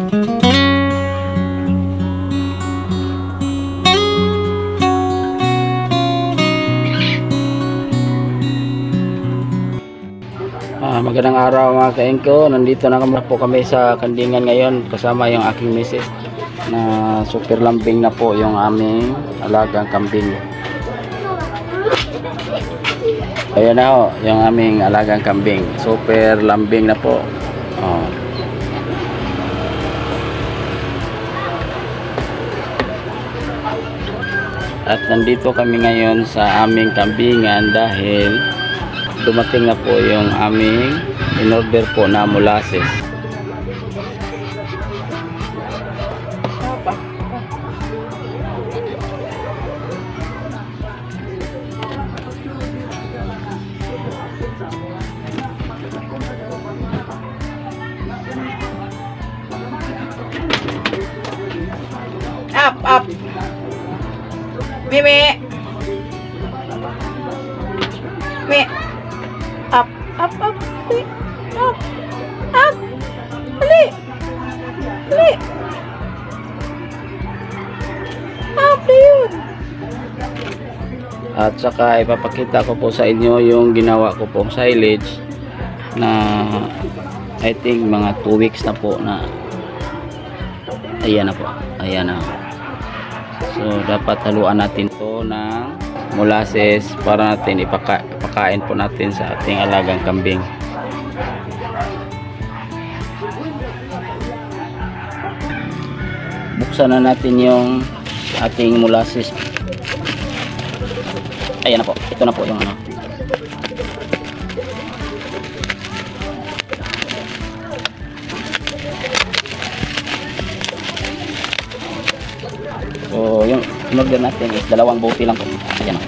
Magandang araw mga kaengko. Nandito na po kami sa Kandingan ngayon kasama yung aking misis na super lambing na po yung aming alagang kambing. Ayan na ho, yung aming alagang kambing. Super lambing na po. Oh. At nandito kami ngayon sa aming kambingan dahil dumating na po yung aming in-order po na molasses. Up. Mimi. Up. Up. Dali. Up na yun. At saka ipapakita ko po sa inyo yung ginawa ko pong silage na I think mga 2 weeks na po na ayan na po. Ayan na. So dapat haluan natin to ng molasses para natin ipakain po natin sa ating alagang kambing. Buksan na natin yung ating molasses. Ayan na po. Ito na po yung ano. So yung in-order natin is 2 bote lang po. Ayan na.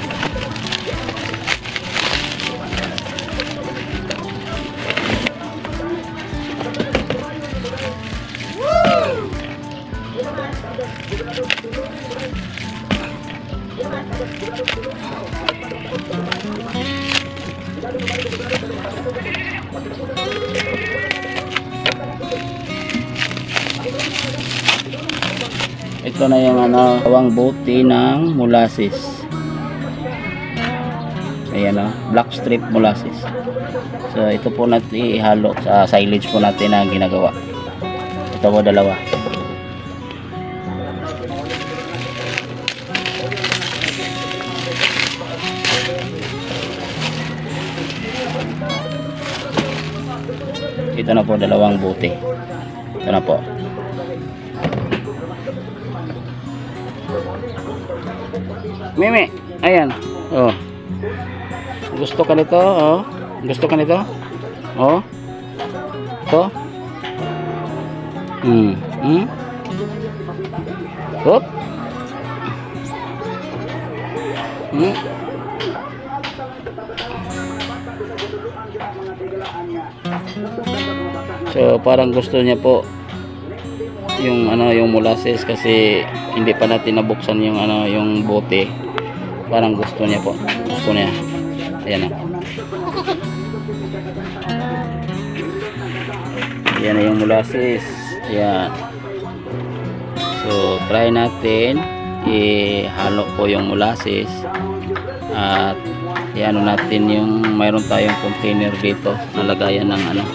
Ito na yung ano, 2 bote ng molasses. Ayan o, black strip molasses. So ito po natin ihalo sa silage po natin na ginagawa. Ito po 2. Ito na po 2 bote. Ito na po. Mimi, ayan. Oh. Gusto ka nito? Oh. Gusto ka nito? Oh. Ito. Hop. So parang gusto niya po yung ano, yung molasses kasi hindi pa natin nabuksan yung ano, yung bote. Parang gusto niya po. Gusto niya. Ayan na. Ayan na yung molasses. Ayan. So try natin ihalo po yung molasses at iano natin yung mayroon tayong container dito na lagayan ng ano.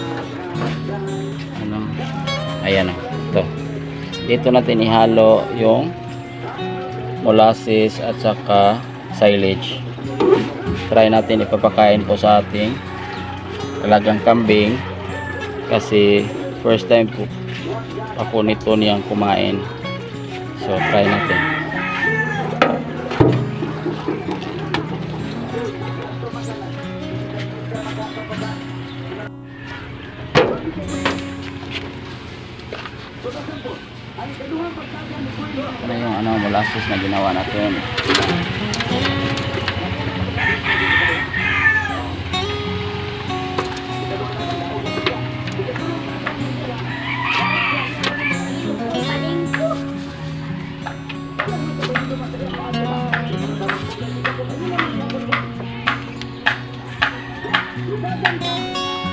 Ayan na. Ito. Dito natin ihalo yung molasses at saka silage. Try natin ipapakain po sa ating alagang kambing kasi first time po ako nito niyang kumain. So try natin. Ano yung ano, molasses na ginawa natin.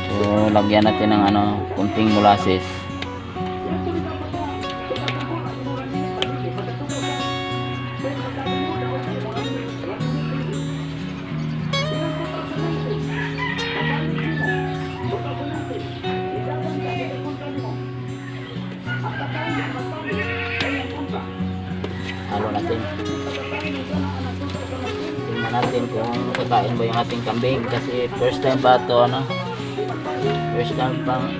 So lagyan natin ng ano, kunting molasses. natin. Tingnan natin kung kakain ba yung ating kambing kasi first time ba ito, ano? First time pang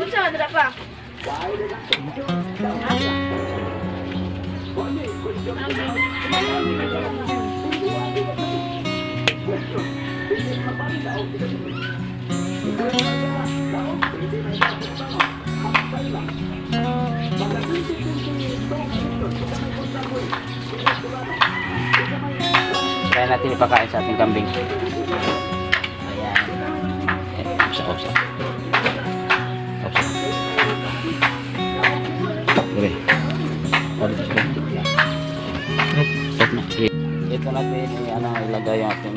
Unsa dira pa? kaya natin ipakain sa ating kambing. Ayan. Upsa. Oke. Ito natin ano, ilagay yung ating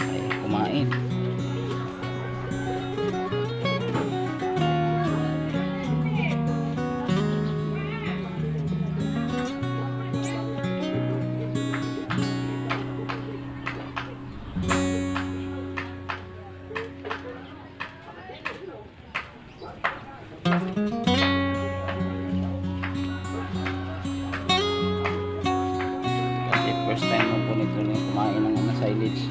ay kumain. Kasi first time mo po nito na kumain ng mga silage.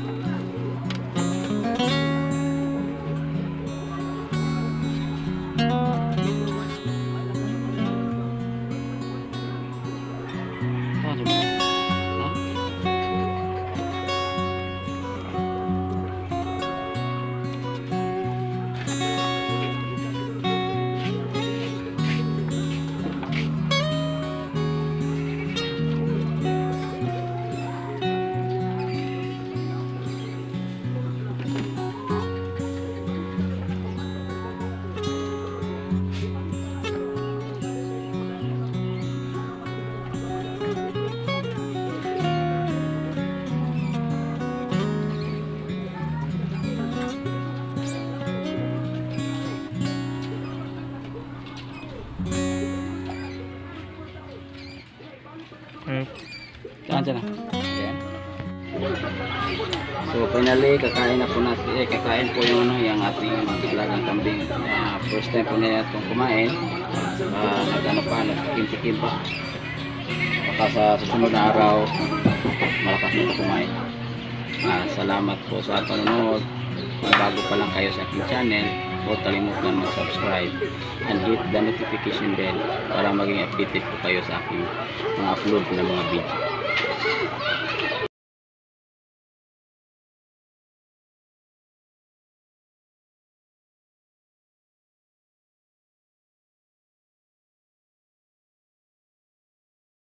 Diyan na. Ayan. So finally kakain na po natin, kakain po yung ano, yung ating alagang kambing. First time po na itong kumain. Nag-ano pa, nagkikim-kikim pa. Baka sa susunod na araw malakas na ito kumain. Salamat po sa panonood. Kung bago pa lang kayo sa aking channel, huwag kalimutan mag-subscribe and hit the notification bell para maging updated po kayo sa aking mga upload na mga video.